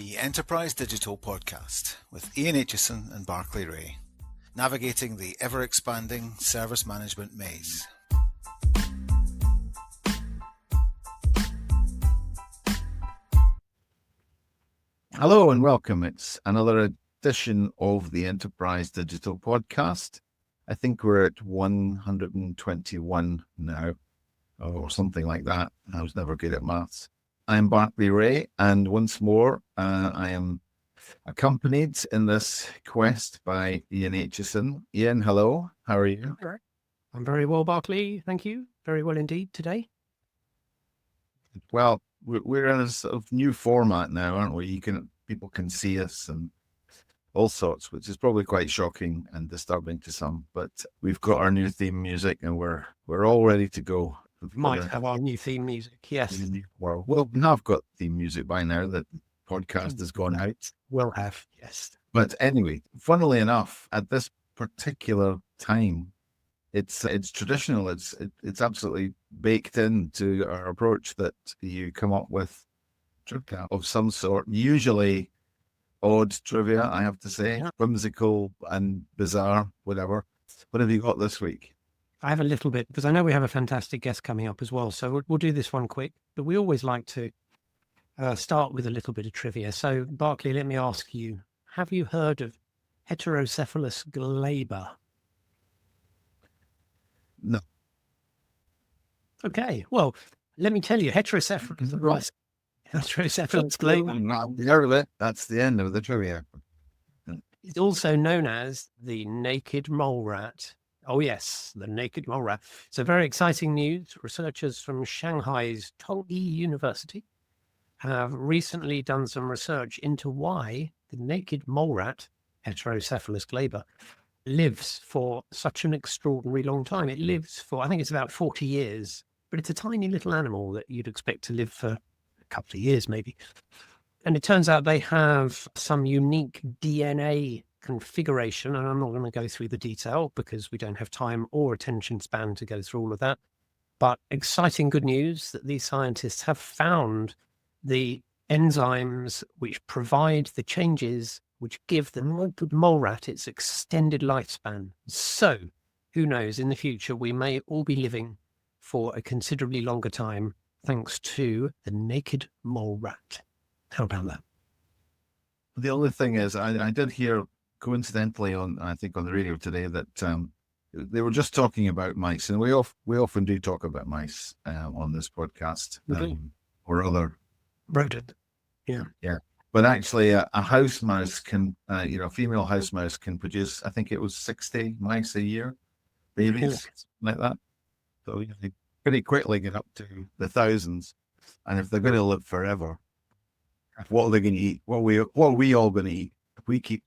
the Enterprise Digital Podcast with Ian and Barclay Ray, navigating the ever-expanding service management maze. Hello and welcome. It's another edition of the Enterprise Digital Podcast. I think we're at 121 now, or something like that. I was never good at maths. I'm Barclay Ray, and once more, I am accompanied in this quest by Ian Aitchison. Ian, hello. How are you? I'm very well, Barclay. Thank you. Very well indeed today. Well, we're in a sort of new format now, aren't we? People can see us and all sorts, which is probably quite shocking and disturbing to some. But we've got our new theme music, and we're all ready to go. Might have our new theme music, yes. Well, we have got theme music by now that podcast has gone out. Will have, yes. But anyway, funnily enough, at this particular time, it's traditional. It's absolutely baked into our approach that you come up with trivia of some sort, usually odd trivia, I have to say, whimsical and bizarre, whatever. What have you got this week? I have a little bit, because I know we have a fantastic guest coming up as well, so we'll do this one quick. But we always like to start with a little bit of trivia. So, Barclay, let me ask you, have you heard of heterocephalus glaber? No. Okay, well, let me tell you, heterocephalus glaber. That's the end of the trivia. It's also known as the naked mole rat. Oh, yes, the naked mole rat. So very exciting news. Researchers from Shanghai's Tongyi University have recently done some research into why the naked mole rat, heterocephalus glaber, lives for such an extraordinary long time. It lives for, I think it's about 40 years, but it's a tiny little animal that you'd expect to live for a couple of years maybe. And it turns out they have some unique DNA configuration, and I'm not going to go through the detail because we don't have time or attention span to go through all of that. But exciting good news that these scientists have found the enzymes which provide the changes which give the mole rat its extended lifespan. So who knows, in the future, we may all be living for a considerably longer time thanks to the naked mole rat. How about that? The only thing is, I did hear coincidentally on the radio today that they were just talking about mice, and we often do talk about mice on this podcast, or other rodent. Yeah. But actually, a house mouse can, a female house mouse can produce, I think it was 60 mice a year, babies, like that. So they pretty quickly get up to the thousands, and if they're going to live forever, what are they going to eat? What are we all going to eat if we keep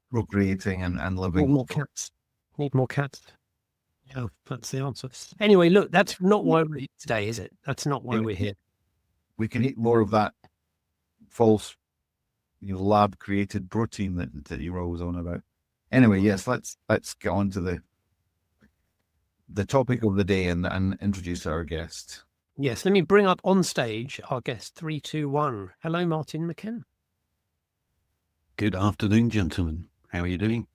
procreating and living? More cats. Need more cats. Yeah, that's the answer. Anyway, look, that's not why we're here today, is it? That's not why we're here. We can eat more of that false, lab-created protein that you're always on about. Anyway, yes, let's get on to the topic of the day and introduce our guest. Yes, let me bring up on stage our guest. 3, 2, 1. Hello, Martin McKenna. Good afternoon, gentlemen. How are you doing?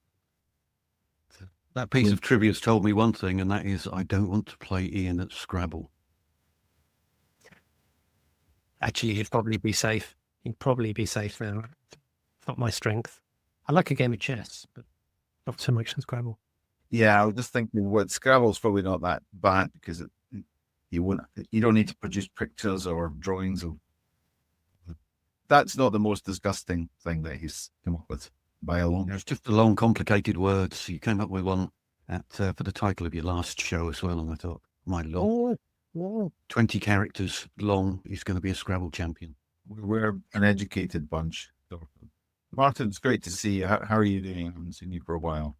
That piece of trivia has told me one thing, and that is I don't want to play Ian at Scrabble. Actually, he'd probably be safe. He'd probably be safe now. It's not my strength. I like a game of chess, but not so much in Scrabble. Yeah, I was just thinking, Scrabble's probably not that bad because you don't need to produce pictures or drawings of. That's not the most disgusting thing that he's come up with by a long. It's just a long, complicated words. You came up with one for the title of your last show as well, and I thought, my lord, 20 characters long. He's going to be a Scrabble champion. We're an educated bunch. So, Martin, it's great to see you. How are you doing? I haven't seen you for a while.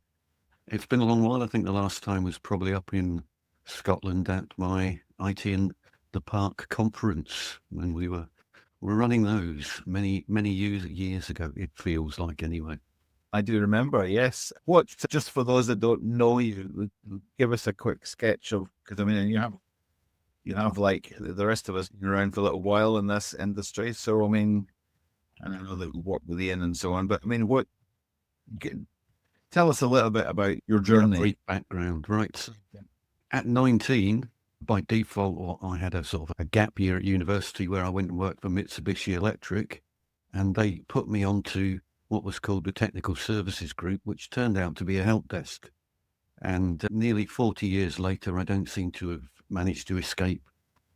It's been a long while. I think the last time was probably up in Scotland at my IT in the Park conference when we were running those many years ago. It feels like, anyway. I do remember, yes. Just for those that don't know you, give us a quick sketch of, because I mean, you have like the rest of us been around for a little while in this industry. So I mean, and I know that we worked with Ian and so on. But I mean, tell us a little bit about your journey. Brief background, right? At 19, by default, I had a sort of a gap year at university where I went and worked for Mitsubishi Electric, and they put me onto what was called the Technical Services Group, which turned out to be a help desk. And nearly 40 years later, I don't seem to have managed to escape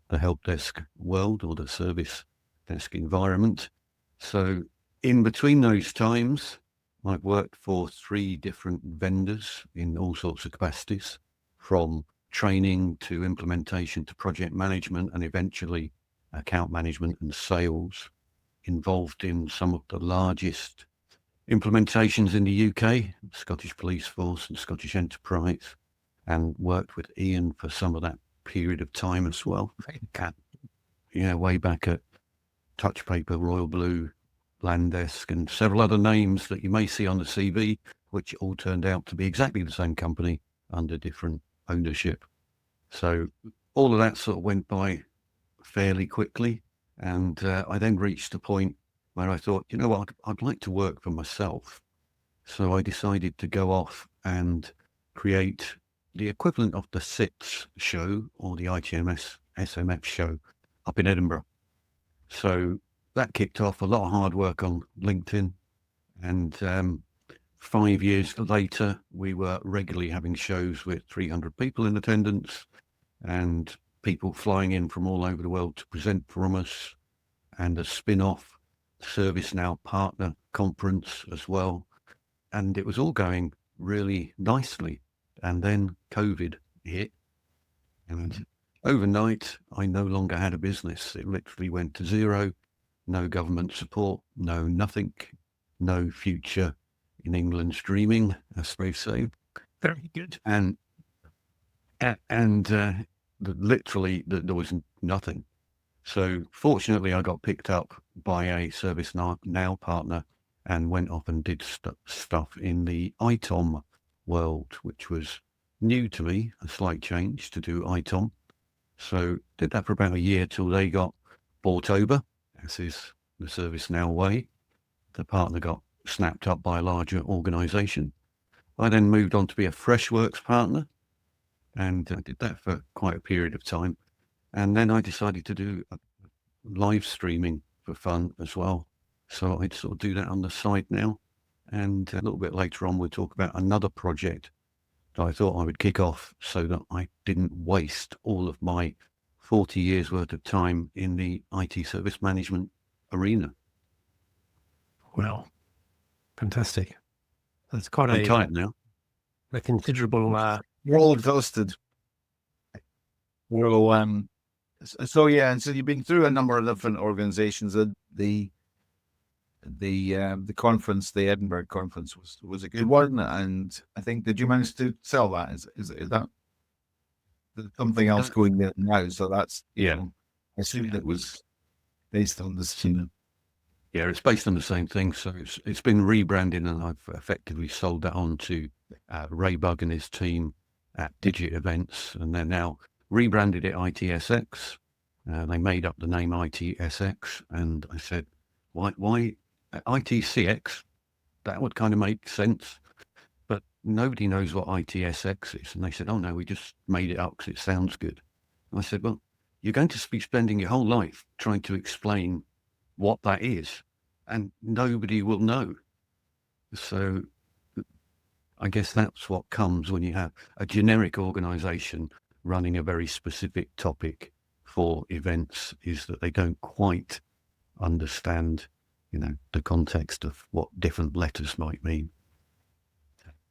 the help desk world or the service desk environment. So in between those times, I've worked for 3 different vendors in all sorts of capacities, from training to implementation to project management and eventually account management and sales, involved in some of the largest implementations in the UK, Scottish Police Force and Scottish Enterprise, and worked with Ian for some of that period of time as well. Way back at Touch Paper, Royal Blue, Landesk, and several other names that you may see on the CV, which all turned out to be exactly the same company under different ownership. So all of that sort of went by fairly quickly. And I then reached a point where I thought, you know what, I'd like to work for myself. So I decided to go off and create the equivalent of the SITS show or the ITSM show up in Edinburgh. So that kicked off a lot of hard work on LinkedIn. And 5 years later, we were regularly having shows with 300 people in attendance and people flying in from all over the world to present from us, and a spin-off ServiceNow partner conference as well. And it was all going really nicely. And then COVID hit, and overnight, I no longer had a business. It literally went to zero. No government support, no nothing, no future in England's dreaming, as they say. Very good. And literally there was nothing. So fortunately, I got picked up by a ServiceNow partner and went off and did stuff in the ITOM world, which was new to me, a slight change to do ITOM. So did that for about a year till they got bought over, as is the ServiceNow way. The partner got snapped up by a larger organization. I then moved on to be a Freshworks partner and did that for quite a period of time. And then I decided to do live streaming for fun as well. So I'd sort of do that on the side now. And a little bit later on, we'll talk about another project that I thought I would kick off so that I didn't waste all of my 40 years worth of time in the IT service management arena. Well, fantastic. That's quite I'm tired now. a considerable. We're all exhausted. We're all, so yeah, and so you've been through a number of different organizations. The conference, the Edinburgh conference, was a good one, and I think, did you manage to sell that? Is that there's something else going there now? So that's, I assume it was based on this. Yeah, it's based on the same thing. So it's been rebranded, and I've effectively sold that on to Ray Bug and his team at Digit Events, and they're now rebranded it ITSX. They made up the name ITSX, and I said, why ITCX? That would kind of make sense, but nobody knows what ITSX is. And they said, oh no, we just made it up because it sounds good. And I said, well, you're going to be spending your whole life trying to explain what that is, and nobody will know. So I guess that's what comes when you have a generic organization running a very specific topic for events, is that they don't quite understand, the context of what different letters might mean.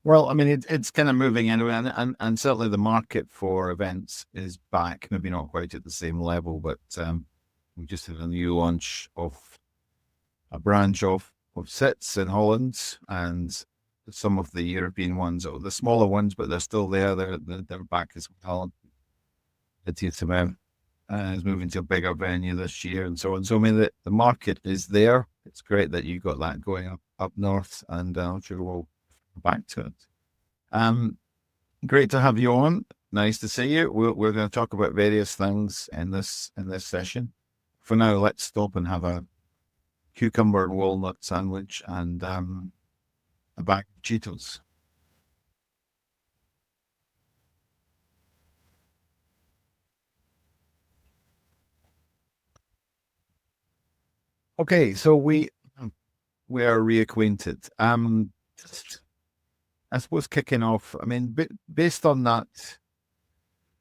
Well, I mean, it's kind of moving anyway, and certainly the market for events is back, maybe not quite at the same level, but we just had a new launch of a branch of SITS in Holland, and some of the European ones, or the smaller ones, but they're still there. They're back as well. ITSM is moving to a bigger venue this year, and so on. So I mean, the market is there. It's great that you got that going up north, and I'm sure we'll back to it. Great to have you on. Nice to see you. We're going to talk about various things in this session. For now, let's stop and have a cucumber and walnut sandwich, and a bag of Cheetos. Okay, so we are reacquainted. Just, I suppose kicking off, I mean, based on that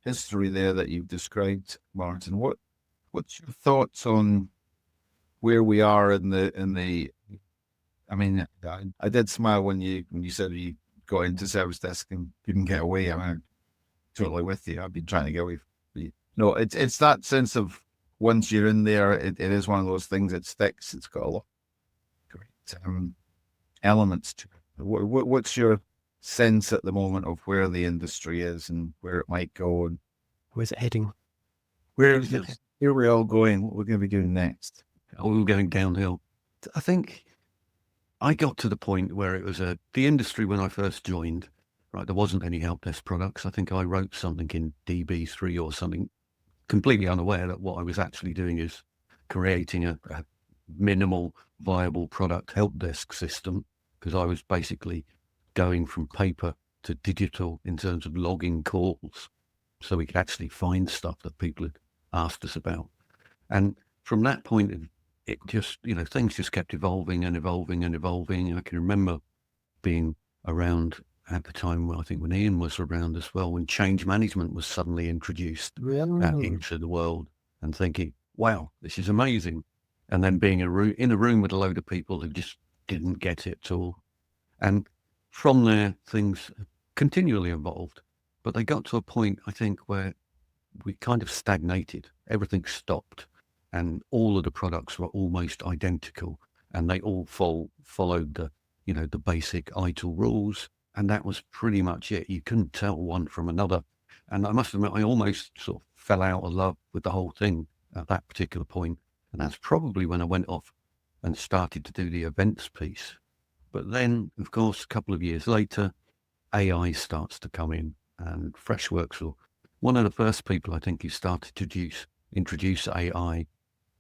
history there that you've described, Martin, what's your thoughts on where we are in the I mean, I did smile when you said you got into service desk and couldn't get away. I mean, I'm totally with you. I've been trying to get away from you. No, it's that sense of once you're in there, it is one of those things that sticks. It's got a lot of great elements to it. What's your sense at the moment of where the industry is and where it might go, and Where's it heading? where we're all going? What we're going to be doing next? All going downhill. I think I got to the point where it was the industry when I first joined, right? There wasn't any help desk products. I think I wrote something in DB3 or something, completely unaware that what I was actually doing is creating a minimal viable product help desk system, because I was basically going from paper to digital in terms of logging calls, so we could actually find stuff that people had asked us about. And from that point, it just, things just kept evolving and evolving and evolving. I can remember being around at the time, I think when Ian was around as well, when change management was suddenly introduced into the world, and thinking, wow, this is amazing. And then being in a room with a load of people who just didn't get it at all. And from there, things continually evolved. But they got to a point, I think, where we kind of stagnated. Everything stopped. And all of the products were almost identical, and they all followed the basic ITIL rules, and that was pretty much it. You couldn't tell one from another. And I must admit, I almost sort of fell out of love with the whole thing at that particular point. And that's probably when I went off and started to do the events piece. But then, of course, a couple of years later, AI starts to come in, and Freshworks were one of the first people, I think, who started to introduce AI.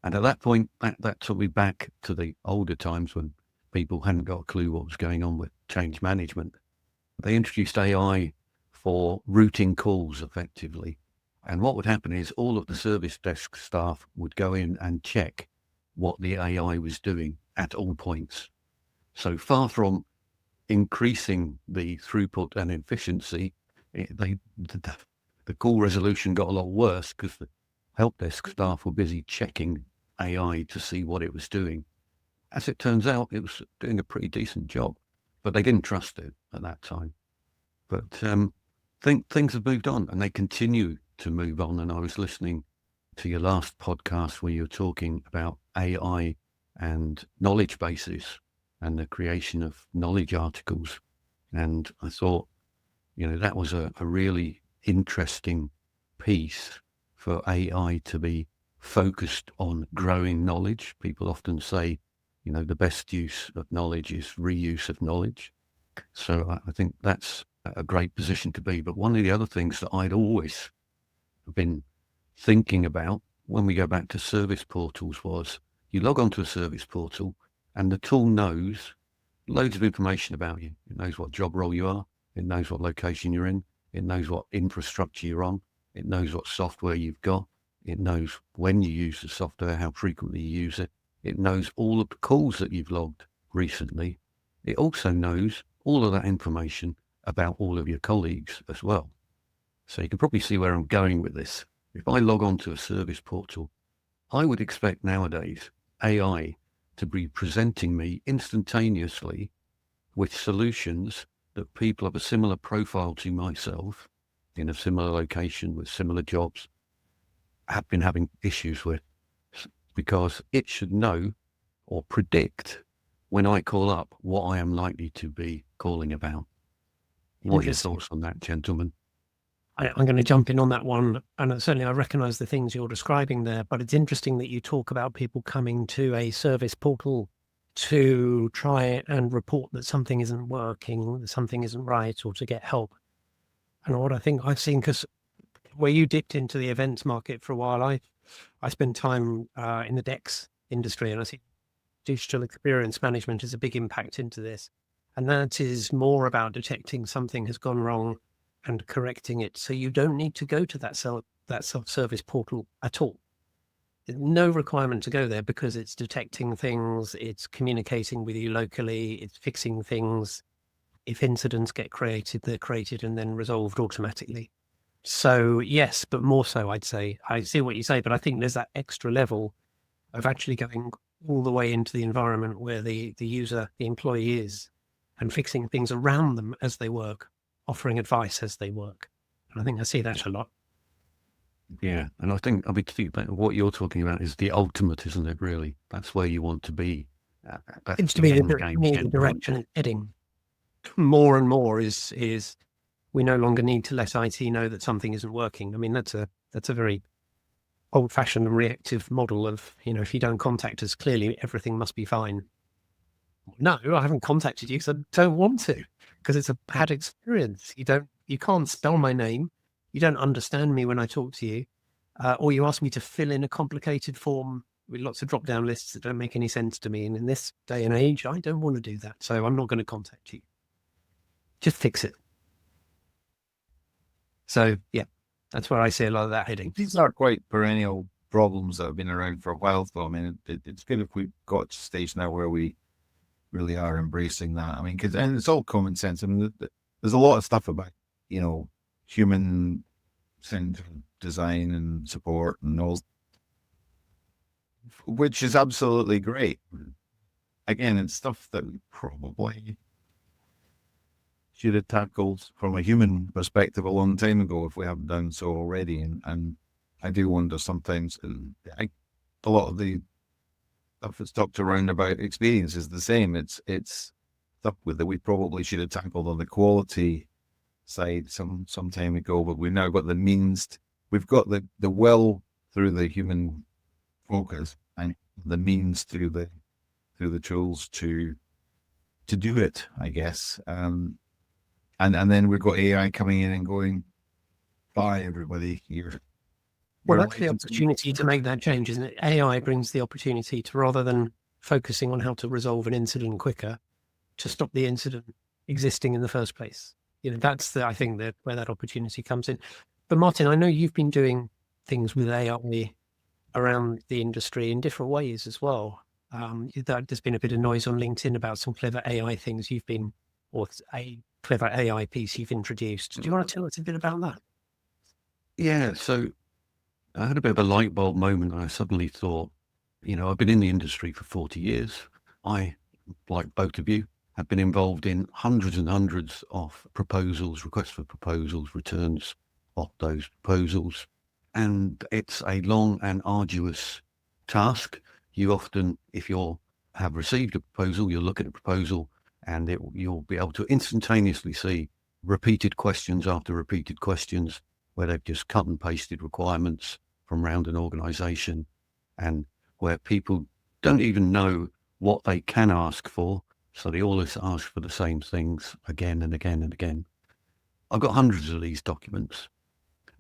And at that point, that took me back to the older times when people hadn't got a clue what was going on with change management. They introduced AI for routing calls effectively. And what would happen is all of the service desk staff would go in and check what the AI was doing at all points. So far from increasing the throughput and efficiency, the call resolution got a lot worse because the help desk staff were busy checking AI to see what it was doing. As it turns out, it was doing a pretty decent job, but they didn't trust it at that time. But things have moved on, and they continue to move on. And I was listening to your last podcast where you were talking about AI and knowledge bases and the creation of knowledge articles. And I thought, that was a really interesting piece for AI to be focused on growing knowledge. People often say, the best use of knowledge is reuse of knowledge. So I think that's a great position to be. But one of the other things that I'd always been thinking about when we go back to service portals was you log onto a service portal and the tool knows loads of information about you. It knows what job role you are. It knows what location you're in. It knows what infrastructure you're on. It knows what software you've got. It knows when you use the software, how frequently you use it. It knows all of the calls that you've logged recently. It also knows all of that information about all of your colleagues as well. So you can probably see where I'm going with this. If I log on to a service portal, I would expect nowadays AI to be presenting me instantaneously with solutions that people of a similar profile to myself in a similar location with similar jobs have been having issues with, because it should know or predict when I call up what I am likely to be calling about. What are your thoughts on that, gentlemen? I'm going to jump in on that one. And certainly I recognize the things you're describing there, but it's interesting that you talk about people coming to a service portal to try and report that something isn't working, that something isn't right, or to get help. And what I think I've seen, because where you dipped into the events market for a while, I spent time in the DEX industry, and I see digital experience management has a big impact into this. And that is more about detecting something has gone wrong and correcting it. So you don't need to go to that self-service portal at all. There's no requirement to go there because it's detecting things, it's communicating with you locally, it's fixing things. If incidents get created, they're created and then resolved automatically. So yes, but more so, I'd say. I see what you say, but I think there's that extra level of actually going all the way into the environment where the user, the employee is, and fixing things around them as they work, offering advice as they work. And I think I see that a lot. Yeah, and I think what you're talking about is the ultimate, isn't it? Really, that's where you want to be. Seems to be the direction it's heading. More and more is we no longer need to let IT know that something isn't working. I mean, that's a very old-fashioned and reactive model of, if you don't contact us, clearly everything must be fine. No, I haven't contacted you because I don't want to, because it's a bad experience. You can't spell my name. You don't understand me when I talk to you, or you ask me to fill in a complicated form with lots of drop-down lists that don't make any sense to me. And in this day and age, I don't want to do that. So I'm not going to contact you. Just fix it. So, yeah, that's where I see a lot of that heading. These are quite perennial problems that have been around for a while, though. I mean, it's good if we've got to a stage now where we really are embracing that. I mean, and it's all common sense. I mean, there's a lot of stuff about, human-centered design and support and all, which is absolutely great. Again, it's stuff that we probably should have tackled from a human perspective a long time ago if we haven't done so already. And I do wonder sometimes, a lot of the stuff that's talked around about experience is the same. It's stuff that we probably should have tackled on the quality side some time ago, but we've now got the means. We've got the will through the human focus and the means through the tools to do it, I guess. And then we've got AI coming in and going, bye everybody here. Well, that's the opportunity to make that change, isn't it? AI brings the opportunity to, rather than focusing on how to resolve an incident quicker, to stop the incident existing in the first place. That's I think that where that opportunity comes in. But Martin, I know you've been doing things with AI around the industry in different ways as well. There's been a bit of noise on LinkedIn about some clever AI things or a clever AI piece you've introduced. Do you want to tell us a bit about that? Yeah, so I had a bit of a light bulb moment. I suddenly thought, I've been in the industry for 40 years. I, like both of you, have been involved in hundreds and hundreds of proposals, requests for proposals, returns of those proposals. And it's a long and arduous task. You often, if you have received a proposal, you'll look at the proposal and you'll be able to instantaneously see repeated questions after repeated questions where they've just cut and pasted requirements from around an organization, and where people don't even know what they can ask for. So they always ask for the same things again and again and again. I've got hundreds of these documents.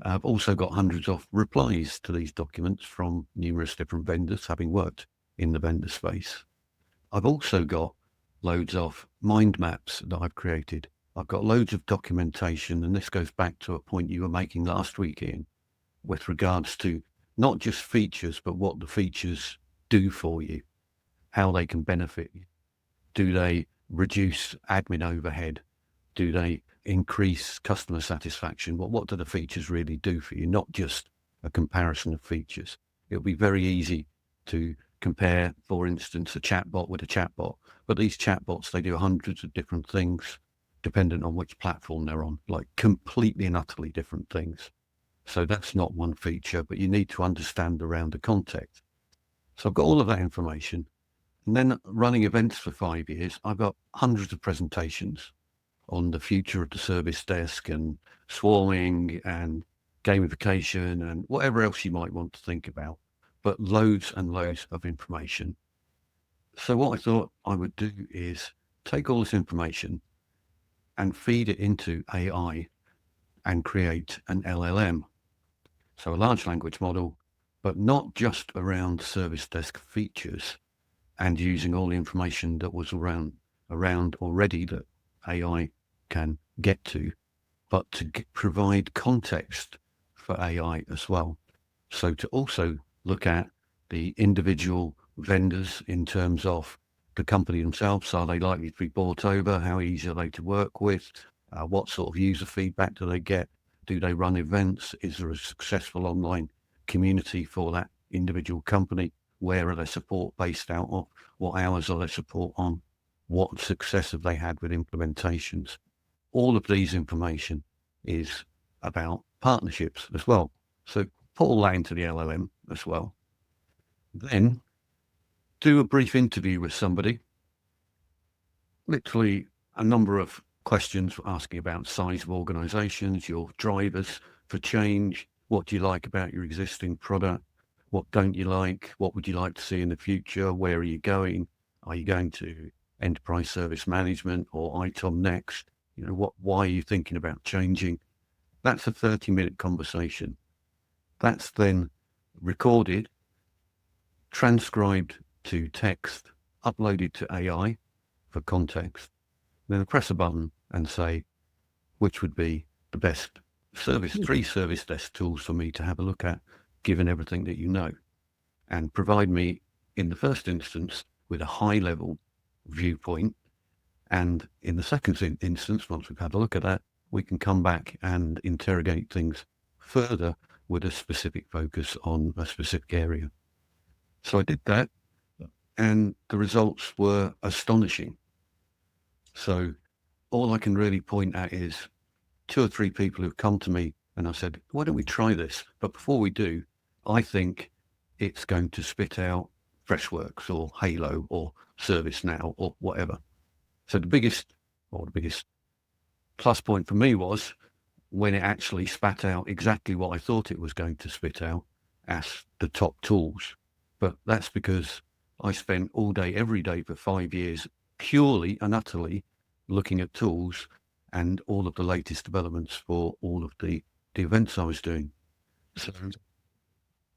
I've also got hundreds of replies to these documents from numerous different vendors, having worked in the vendor space. I've also got loads of mind maps that I've created. I've got loads of documentation, and this goes back to a point you were making last week, Ian, with regards to not just features, but what the features do for you, how they can benefit you. Do they reduce admin overhead? Do they increase customer satisfaction? What do the features really do for you? Not just a comparison of features. It'll be very easy to compare, for instance, a chatbot with a chatbot, but these chatbots, they do hundreds of different things dependent on which platform they're on, like completely and utterly different things. So that's not one feature, but you need to understand around the context. So I've got all of that information. And then running events for 5 years, I've got hundreds of presentations on the future of the service desk and swarming and gamification and whatever else you might want to think about, but loads and loads of information. So what I thought I would do is take all this information and feed it into AI and create an LLM. So a large language model, but not just around service desk features, and using all the information that was around already that AI can get to, but to provide context for AI as well. So to also look at the individual vendors in terms of the company themselves. Are they likely to be bought over? How easy are they to work with? What sort of user feedback do they get? Do they run events? Is there a successful online community for that individual company? Where are their support based out of? What hours are their support on? What success have they had with implementations? All of these information is about partnerships as well. So put all that into the LLM as well. Then do a brief interview with somebody, literally a number of questions asking about size of organizations, your drivers for change, what do you like about your existing product, what don't you like, what would you like to see in the future, where are you going, are you going to enterprise service management or ITOM next, why are you thinking about changing? That's a 30-minute conversation. That's then recorded, transcribed to text, uploaded to AI for context, then I press a button and say, which would be the best three service desk tools for me to have a look at, given everything that you know, and provide me, in the first instance, with a high-level viewpoint. And in the second instance, once we've had a look at that, we can come back and interrogate things further with a specific focus on a specific area. So I did that, and the results were astonishing. So all I can really point at is 2 or 3 people who've come to me and I said, why don't we try this? But before we do, I think it's going to spit out Freshworks or Halo or ServiceNow or whatever. So the biggest plus point for me was when it actually spat out exactly what I thought it was going to spit out as the top tools. But that's because I spent all day, every day for 5 years, purely and utterly looking at tools and all of the latest developments for all of the events I was doing. So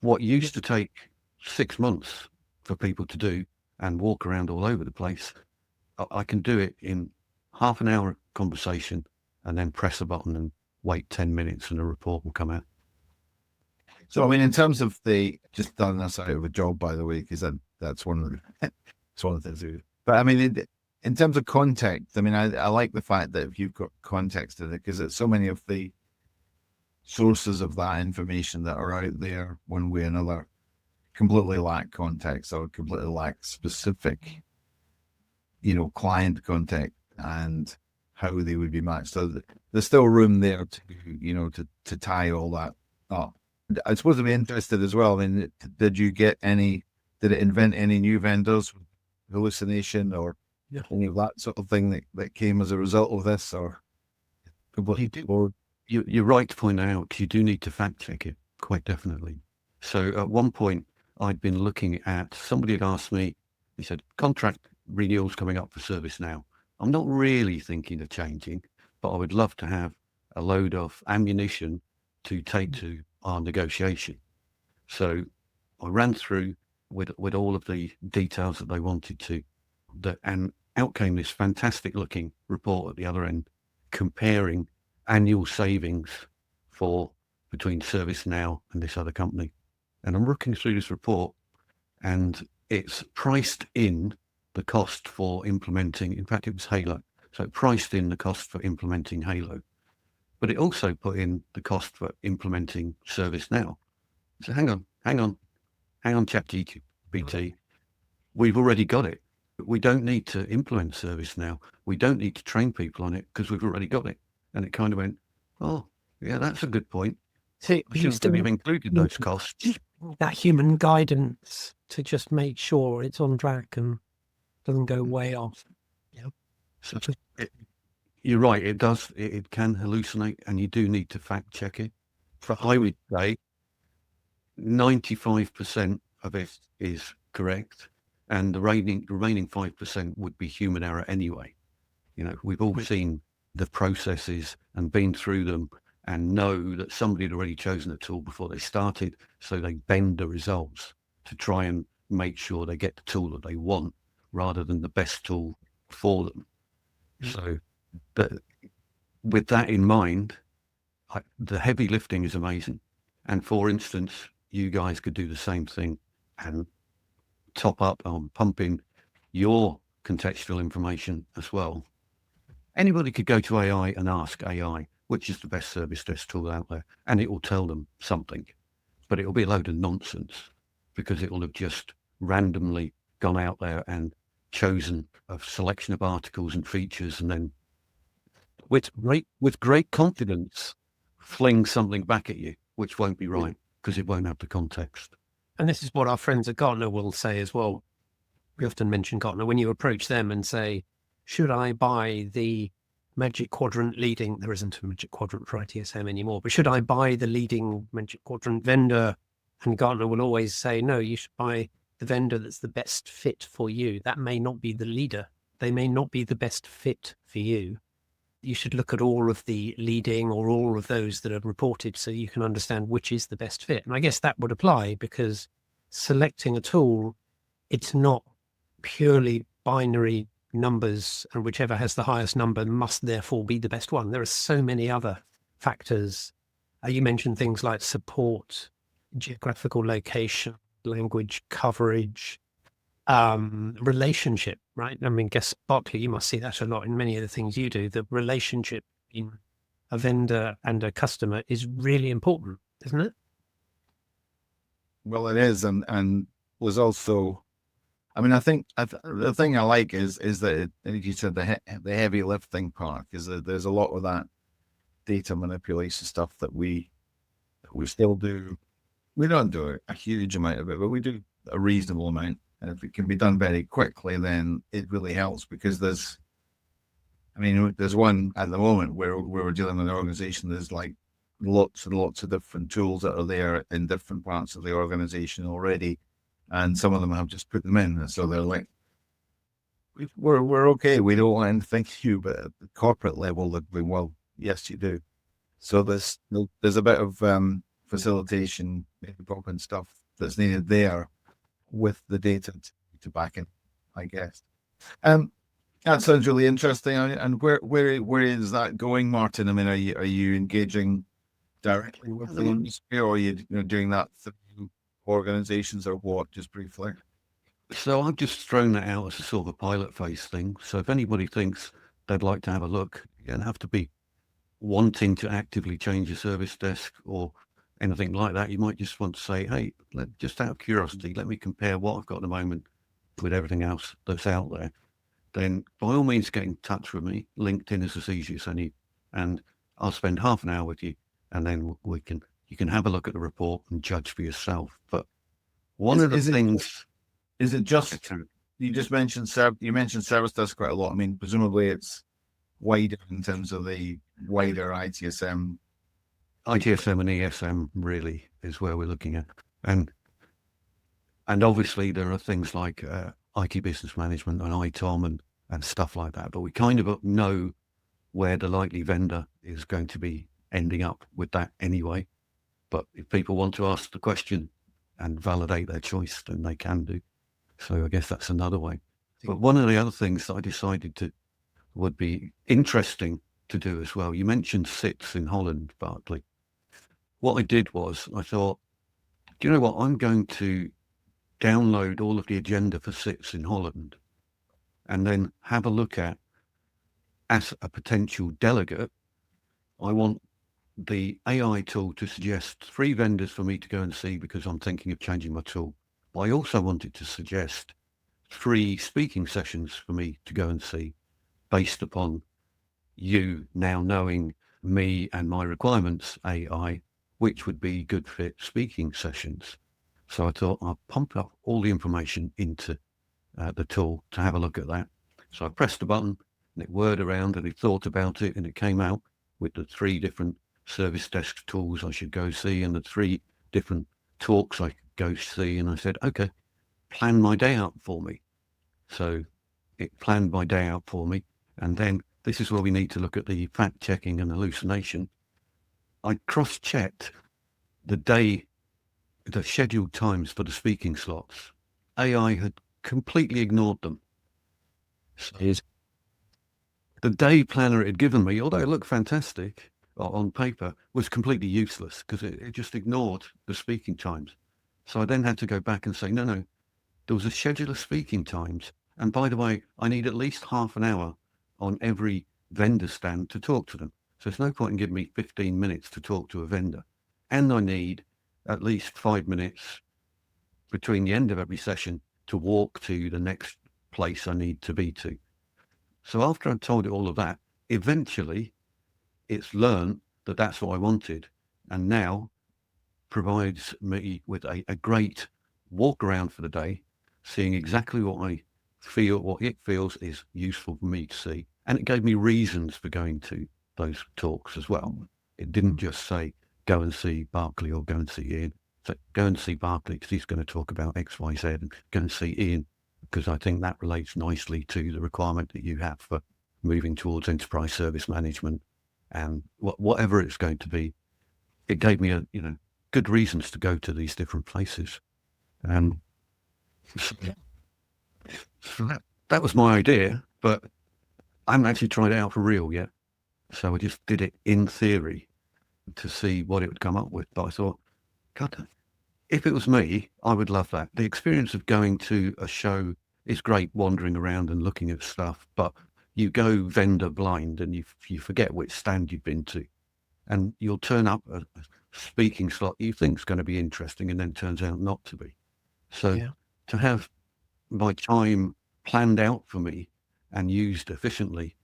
what used to take 6 months for people to do and walk around all over the place, I can do it in half an hour conversation and then press a button and wait 10 minutes and a report will come out. So, I mean, in terms of just done this out of a job, by the way, because that's one of the things we do. But I mean, in terms of context, I mean, I like the fact that if you've got context in it, because it's so many of the sources of that information that are out there one way or another completely lack context or completely lack specific, client context and how they would be matched. So there's still room there to tie all that up. I suppose I'd be interested as well. I mean, did it invent any new vendors, hallucination or any of that sort of thing that came as a result of this, or completely? You're right to point out you do need to fact check it, quite definitely. So at one point I'd been looking at, somebody had asked me, he said, contract renewals coming up for ServiceNow. I'm not really thinking of changing, but I would love to have a load of ammunition to take to our negotiation. So I ran through with all of the details that they wanted to, and out came this fantastic looking report at the other end, comparing annual savings for between ServiceNow and this other company. And I'm looking through this report and it's priced in the cost for implementing, in fact, it was Halo. So it priced in the cost for implementing Halo, but it also put in the cost for implementing ServiceNow. So hang on, ChatGPT. We've already got it. We don't need to implement ServiceNow. We don't need to train people on it because we've already got it. And it kind of went, oh, yeah, that's a good point. So We shouldn't have included those costs. That human guidance to just make sure it's on track and doesn't go way off. Yeah. So you're right. It does. It can hallucinate, and you do need to fact check it. I would say 95% of it is correct, and the remaining 5% would be human error anyway. We've all seen the processes and been through them and know that somebody had already chosen a tool before they started, so they bend the results to try and make sure they get the tool that they want rather than the best tool for them. So with that in mind, the heavy lifting is amazing. And for instance, you guys could do the same thing and top up on pumping your contextual information as well. Anybody could go to AI and ask AI, which is the best service desk tool out there? And it will tell them something, but it'll be a load of nonsense because it will have just randomly gone out there and chosen a selection of articles and features, and then with great confidence fling something back at you, which won't be right because it won't have the context. And this is what our friends at Gartner will say as well. We often mention Gartner. When you approach them and say, should I buy the Magic Quadrant leading, there isn't a Magic Quadrant for ITSM anymore, but should I buy the leading Magic Quadrant vendor? And Gartner will always say, no, you should buy the vendor that's the best fit for you. That may not be the leader. They may not be the best fit for you. You should look at all of the leading or all of those that are reported so you can understand which is the best fit. And I guess that would apply because selecting a tool, it's not purely binary numbers, and whichever has the highest number must therefore be the best one. There are so many other factors. You mentioned things like support, geographical location, language coverage, relationship, right? I mean, guess Barclay, you must see that a lot in many of the things you do. The relationship in a vendor and a customer is really important, isn't it? Well, it is, and was also, I mean, I think the thing I like is that you said the heavy lifting part, is that there's a lot of that data manipulation stuff that we still do. We don't do a huge amount of it, but we do a reasonable amount. And if it can be done very quickly, then it really helps because there's one at the moment where we're dealing with an organization. There's like lots and lots of different tools that are there in different parts of the organization already. And some of them have just put them in. So they're like, we're okay. We don't want anything new, but at the corporate level, they're going, well, yes, you do. So there's a bit of facilitation, maybe and stuff that's needed there with the data to back it, I guess. That sounds really interesting. And where is that going, Martin? I mean, are you engaging directly with the industry, or are you doing that through organizations, or what? Just briefly. So I've just thrown that out as a sort of a pilot phase thing. So if anybody thinks they'd like to have a look, you don't have to be wanting to actively change your service desk or anything like that. You might just want to say, hey, just out of curiosity, let me compare what I've got at the moment with everything else that's out there. Then by all means, get in touch with me. LinkedIn is as easy as any, and I'll spend half an hour with you, and then you can have a look at the report and judge for yourself. But one of the things is it just you just mentioned service desk quite a lot. I mean, presumably it's wider in terms of the wider ITSM. ITSM and ESM really is where we're looking at, and obviously there are things like IT business management and ITOM and stuff like that. But we kind of know where the likely vendor is going to be ending up with that anyway. But if people want to ask the question and validate their choice, then they can do. So I guess that's another way. But one of the other things that I decided would be interesting to do as well. You mentioned SITS in Holland, Barclay. What I did was I thought, do you know what? I'm going to download all of the agenda for SITS in Holland and then have a look at, as a potential delegate, I want the AI tool to suggest 3 vendors for me to go and see because I'm thinking of changing my tool. But I also wanted to suggest 3 speaking sessions for me to go and see based upon you now knowing me and my requirements, AI, which would be good fit speaking sessions. So I thought I'll pump up all the information into the tool to have a look at that. So I pressed the button and it whirred around and it thought about it and it came out with the 3 different service desk tools I should go see and the 3 different talks I could go see. And I said, okay, plan my day out for me. So it planned my day out for me. And then this is where we need to look at the fact checking and hallucination. I cross-checked the scheduled times for the speaking slots AI had completely ignored them. So the day planner it had given me, although it looked fantastic on paper, was completely useless because it just ignored the speaking times. So I then had to go back and say, no, there was a schedule of speaking times. And by the way, I need at least half an hour on every vendor stand to talk to them. So there's no point in giving me 15 minutes to talk to a vendor. And I need at least 5 minutes between the end of every session to walk to the next place I need to be to. So after I told it all of that, eventually it's learned that that's what I wanted, and now provides me with a great walk around for the day, seeing exactly what I feel, what it feels is useful for me to see. And it gave me reasons for going to those talks as well. It didn't just say, go and see Barclay or go and see Ian. So go and see Barclay because he's going to talk about X, Y, Z, and go and see Ian because I think that relates nicely to the requirement that you have for moving towards enterprise service management and whatever it's going to be. It gave me good reasons to go to these different places. And so that was my idea, but I haven't actually tried it out for real yet. So I just did it in theory to see what it would come up with. But I thought, God, if it was me, I would love that. The experience of going to a show is great, wandering around and looking at stuff, but you go vendor blind and you forget which stand you've been to. And you'll turn up a speaking slot you think is going to be interesting and then turns out not to be. So to have my time planned out for me and used efficiently,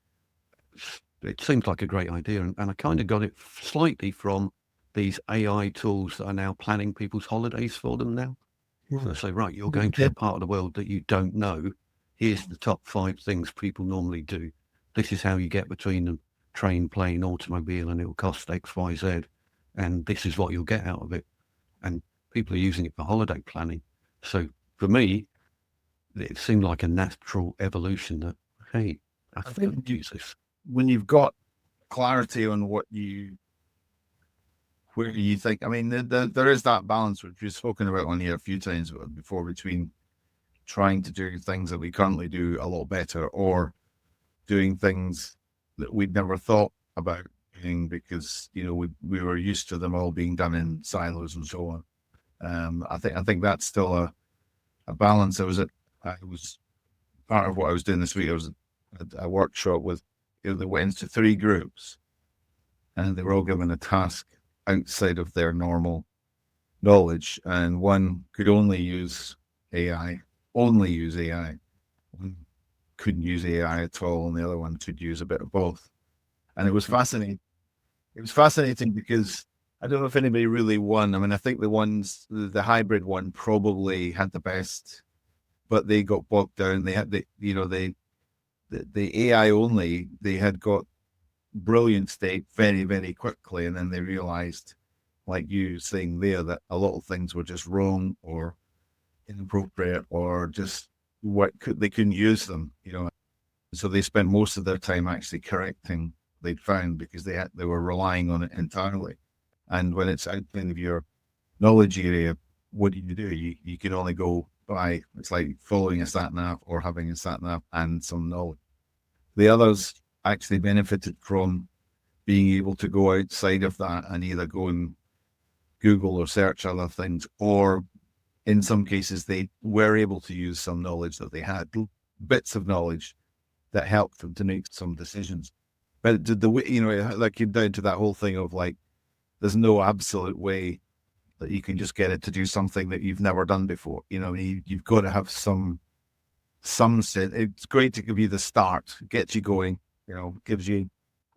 it seems like a great idea. And I kind of got it slightly from these AI tools that are now planning people's holidays for them now. So they say, right, you're going to a part of the world that you don't know. Here's the top 5 things people normally do. This is how you get between them. Train, plane, automobile, and it will cost X, Y, Z. And this is what you'll get out of it. And people are using it for holiday planning. So for me, it seemed like a natural evolution that, hey, I think use this. When you've got clarity on where you think, I mean, there is that balance, which we've spoken about on here a few times before, between trying to do things that we currently do a lot better or doing things that we'd never thought about doing because, we were used to them all being done in silos and so on. I think that's still a balance. I was part of what I was doing this week. I was at a workshop with, they went into 3 groups and they were all given a task outside of their normal knowledge. And one could only use AI. One couldn't use AI at all, and the other one could use a bit of both. And it was fascinating. It was fascinating because I don't know if anybody really won. I mean, I think the hybrid one probably had the best, but they got bogged down. They had the AI only, they had got brilliant state very, very quickly. And then they realized, like you saying there, that a lot of things were just wrong or inappropriate or just they couldn't use them, So they spent most of their time actually correcting they'd found because they were relying on it entirely. And when it's outside of your knowledge area, what do? You can only go by, it's like following a sat nav or having a sat nav and some knowledge. The others actually benefited from being able to go outside of that and either go and Google or search other things, or in some cases they were able to use some knowledge that they had, bits of knowledge that helped them to make some decisions. But the way, like came down to that whole thing of like, there's no absolute way that you can just get it to do something that you've never done before. You've got to have some sense. It's great to give you the start, get you going,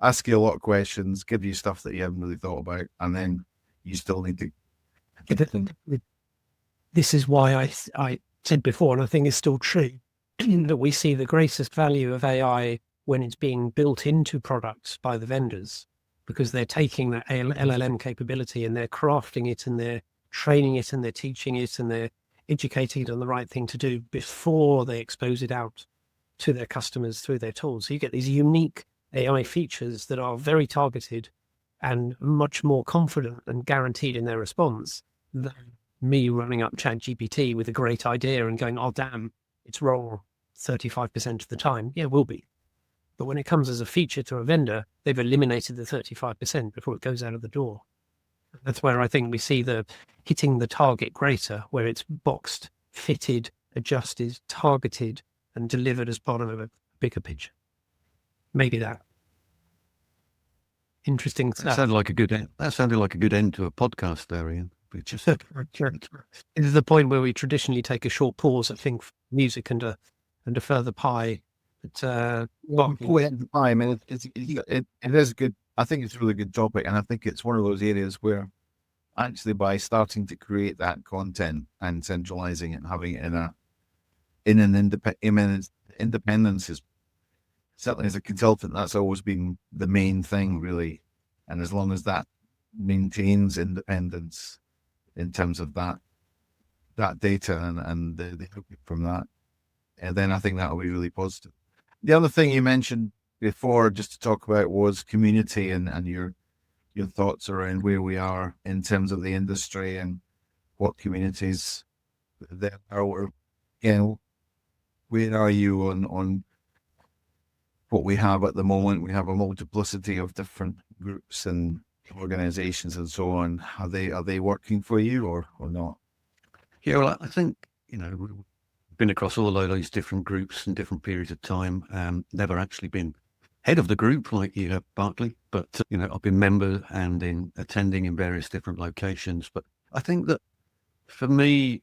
ask you a lot of questions, give you stuff that you haven't really thought about, and then you still need to. This is why I said before, and I think it's still true, that we see the greatest value of AI when it's being built into products by the vendors, because they're taking that LLM capability and they're crafting it and they're training it and they're teaching it and they're educating it on the right thing to do before they expose it out to their customers through their tools. So you get these unique AI features that are very targeted and much more confident and guaranteed in their response than me running up ChatGPT with a great idea and going, oh, damn, it's wrong 35% of the time. Yeah, it will be. But when it comes as a feature to a vendor, they've eliminated the 35% before it goes out of the door. That's where I think we see the hitting the target greater, where it's boxed, fitted, adjusted, targeted, and delivered as part of a bigger picture. Maybe that. Interesting stuff. That sounded like a good end to a podcast there, Ian. This is the point where we traditionally take a short pause, I think, for music and a further pie. But I mean, it is good. I think it's a really good topic, and I think it's one of those areas where actually by starting to create that content and centralizing it and having it in an independence is certainly, as a consultant, that's always been the main thing, really. And as long as that maintains independence in terms of that data and the output from that, and then I think that will be really positive. The other thing you mentioned before, just to talk about, was community and your thoughts around where we are in terms of the industry and what communities there are. Or, where are you on what we have at the moment? We have a multiplicity of different groups and organizations and so on. Are they working for you or not? Yeah, well, I think, we've been across all of those different groups and different periods of time. Never actually been head of the group like you have, Barclay, but, I've been member and attending in various different locations. But I think that for me,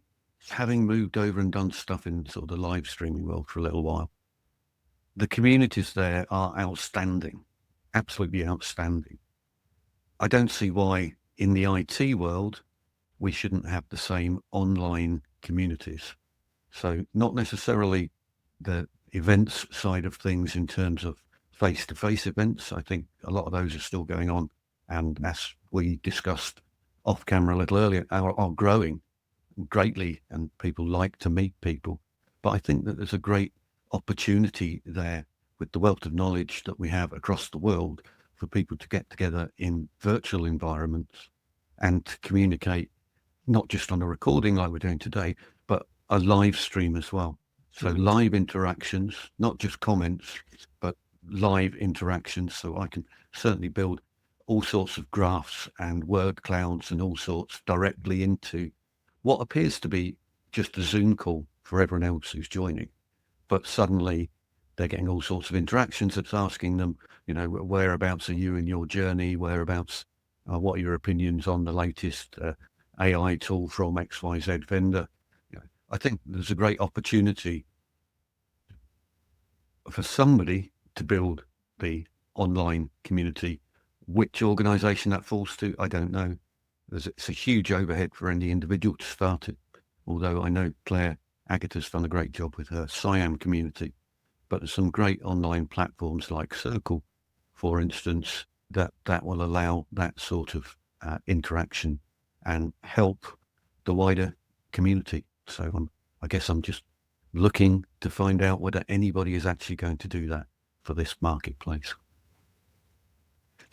having moved over and done stuff in sort of the live streaming world for a little while, the communities there are outstanding, absolutely outstanding. I don't see why in the IT world we shouldn't have the same online communities. So not necessarily the events side of things in terms of face-to-face events. I think a lot of those are still going on, and as we discussed off camera a little earlier, are growing greatly, and people like to meet people. But I think that there's a great opportunity there with the wealth of knowledge that we have across the world for people to get together in virtual environments and to communicate, not just on a recording like we're doing today, but a live stream as well. So live interactions, not just comments, but live interactions. So I can certainly build all sorts of graphs and word clouds and all sorts directly into what appears to be just a Zoom call for everyone else who's joining. But suddenly they're getting all sorts of interactions that's asking them, whereabouts are you in your journey? Whereabouts, what are your opinions on the latest AI tool from XYZ vendor? I think there's a great opportunity for somebody to build the online community. Which organization that falls to, I don't know. It's a huge overhead for any individual to start it. Although I know Claire Agata's done a great job with her Siam community, but there's some great online platforms like Circle, for instance, that will allow that sort of interaction and help the wider community. So I guess I'm just looking to find out whether anybody is actually going to do that for this marketplace.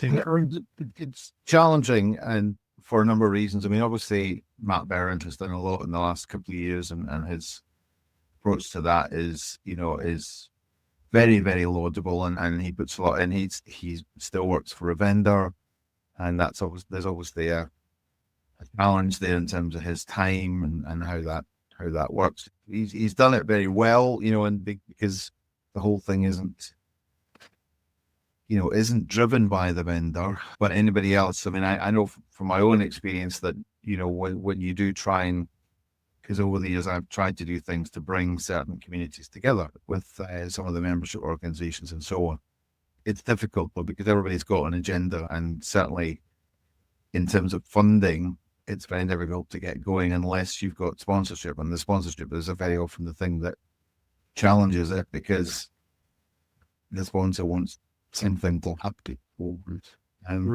It's challenging, and for a number of reasons. I mean, obviously, Matt Berend has done a lot in the last couple of years, and his approach to that is very, very laudable, and he puts a lot in. He still works for a vendor, and there's obviously a challenge there in terms of his time and how that works. He's done it very well, and because the whole thing isn't driven by the vendor, but anybody else. I mean, I know from my own experience that, when you do try and, because over the years I've tried to do things to bring certain communities together with some of the membership organizations and so on. It's difficult, but because everybody's got an agenda, and certainly in terms of funding, it's very difficult to get going unless you've got sponsorship. And the sponsorship is very often the thing that challenges it, because the sponsor wants something to happen.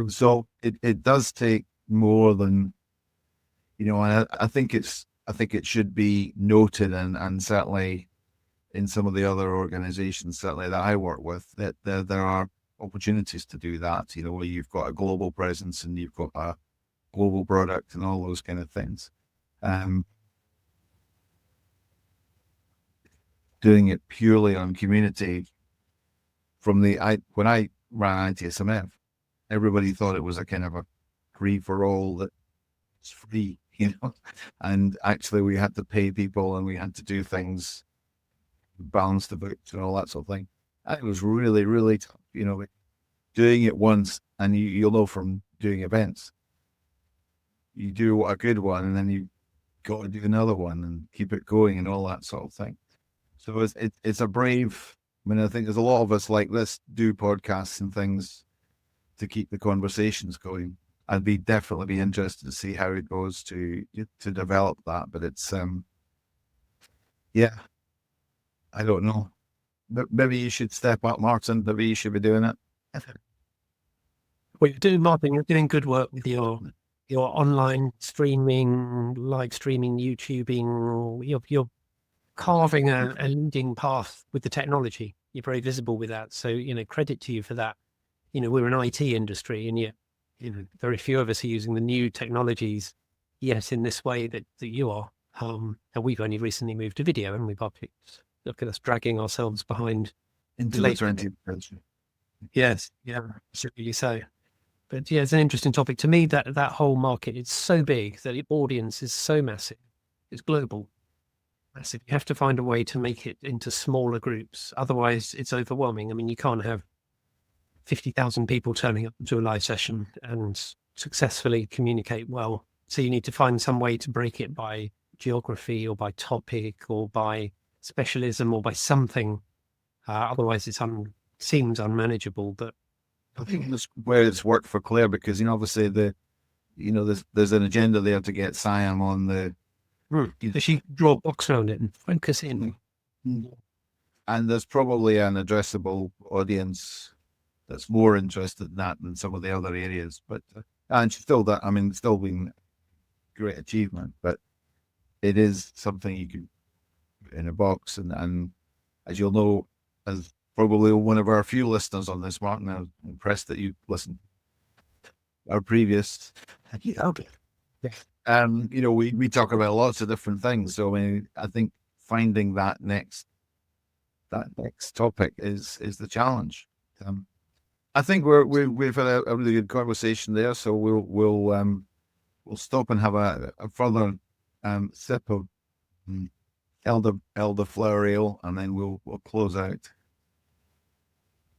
So it does take more than, and I think it should be noted, and certainly in some of the other organizations, certainly that I work with, that there are opportunities to do that, where you've got a global presence and you've got a global product and all those kind of things. doing it purely on community. When I ran ITSMF, everybody thought it was a kind of a free for all, that it's free, and actually we had to pay people and we had to do things, balance the books and all that sort of thing. And it was really, really tough, doing it once, and you'll know from doing events, you do a good one and then you got to do another one and keep it going and all that sort of thing. So it's a brave, I think there's a lot of us like this do podcasts and things to keep the conversations going. I'd definitely be interested to see how it goes to develop that. But it's, I don't know. But maybe you should step up, Martin. Maybe you should be doing it. Well, you're doing, Martin, you're doing good work with your online streaming, live streaming, YouTubing. You're carving a leading path with the technology. You're very visible with that. So, credit to you for that. We're an IT industry, and yet, very few of us are using the new technologies yet in this way that you are. And we've only recently moved to video, and we've look at us dragging ourselves behind into the 20th century. Yes, yeah, certainly so. But yeah, it's an interesting topic to me. That whole market is so big, that the audience is so massive. It's global, massive. You have to find a way to make it into smaller groups. Otherwise, it's overwhelming. I mean, you can't have 50,000 people turning up to a live session and successfully communicate well. So you need to find some way to break it by geography or by topic or by specialism or by something. Otherwise, it seems unmanageable. But I think that's where it's worked for Claire, because obviously there's an agenda there to get Siam on the. Does she draw a box around it and focus in? And there's probably an addressable audience that's more interested in that than some of the other areas. But and she's still that. I mean, it's still been a great achievement, but it is something you can put in a box. And as you'll know, as probably one of our few listeners on this, Martin, I'm impressed that you listened to our previous. We talk about lots of different things. So I think finding that next topic is the challenge. I think we've had a really good conversation there. So we'll stop and have a further sip of elderflower ale, and then we'll close out.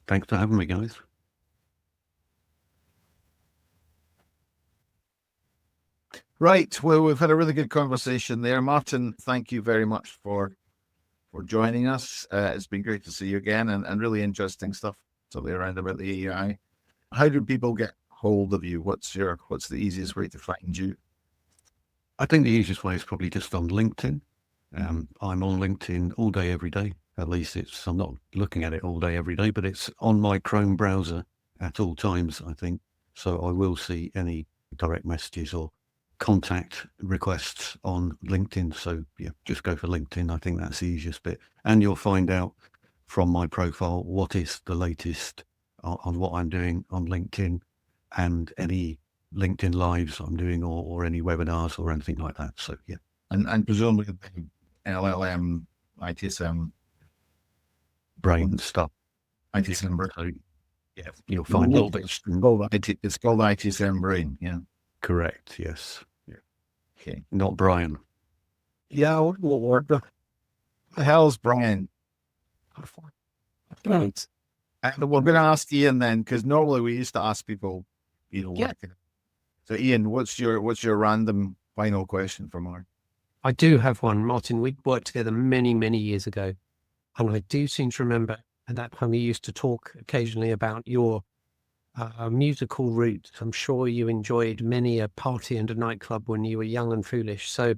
Thanks for having me, guys. Right. Well, we've had a really good conversation there. Martin, thank you very much for joining us. It's been great to see you again, and really interesting stuff around about the AI. How do people get hold of you? What's the easiest way to find you? I think the easiest way is probably just on LinkedIn. I'm on LinkedIn all day, every day. At least I'm not looking at it all day, every day, but it's on my Chrome browser at all times, I think. So I will see any direct messages or contact requests on LinkedIn. So yeah, just go for LinkedIn. I think that's the easiest bit. And you'll find out from my profile what is the latest on what I'm doing on LinkedIn, and any LinkedIn lives I'm doing, or any webinars or anything like that. So yeah. And presumably the LLM, ITSM brain stuff. ITSM brain. So, yeah, you'll find a little bit. It's called ITSM brain. Yeah. Correct. Yes. Yeah. Okay. Not Brian. Yeah. What the hell's Brian? Right. We're going to ask Ian then, because normally we used to ask people, Yeah. So Ian, what's your random final question for Mark? I do have one, Martin. We worked together many, many years ago, and I do seem to remember at that time we used to talk occasionally about your musical roots. I'm sure you enjoyed many a party and a nightclub when you were young and foolish. So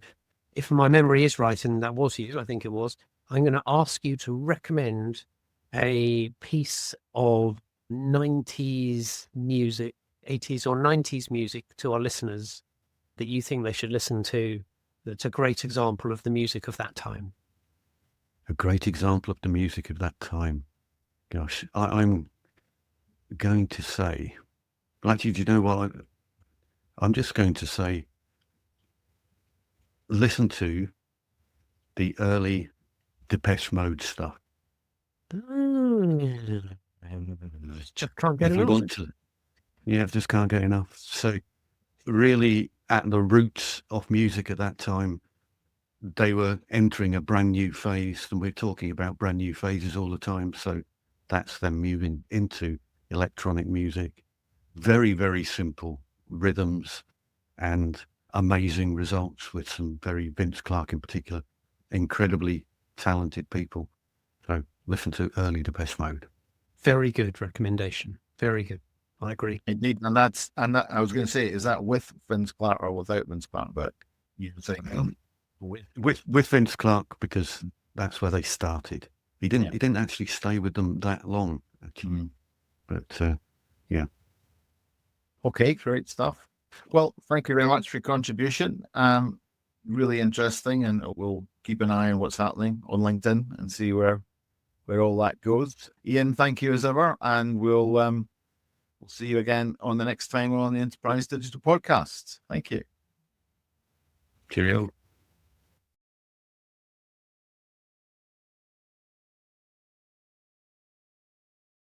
if my memory is right, and that was you, I think it was, I'm going to ask you to recommend a piece of 90s music, 80s or 90s music to our listeners that you think they should listen to. That's a great example of the music of that time. A great example of the music of that time. Gosh, I'm going to say, well, actually, do you know what? I'm just going to say listen to the early Depeche Mode stuff. Just can't get If you enough. want to, yeah, just can't get enough. So really at the roots of music at that time, they were entering a brand new phase, and we're talking about brand new phases all the time. So that's them moving into electronic music. Very, very simple rhythms and amazing results with some very, Vince Clarke in particular, incredibly talented people. So listen to early Depeche Mode. Very good recommendation. Very good. I agree. Indeed, and that I was going to say, is that with Vince Clarke or without Vince Clarke? But you think With Vince Clarke, because that's where they started. He didn't actually stay with them that long, actually. But yeah. Okay, great stuff. Well, thank you very much for your contribution. Really interesting, and we'll keep an eye on what's happening on LinkedIn and see where all that goes. Ian, thank you as ever, and we'll see you again on the next time on the Enterprise Digital Podcast. Thank you. Cheerio.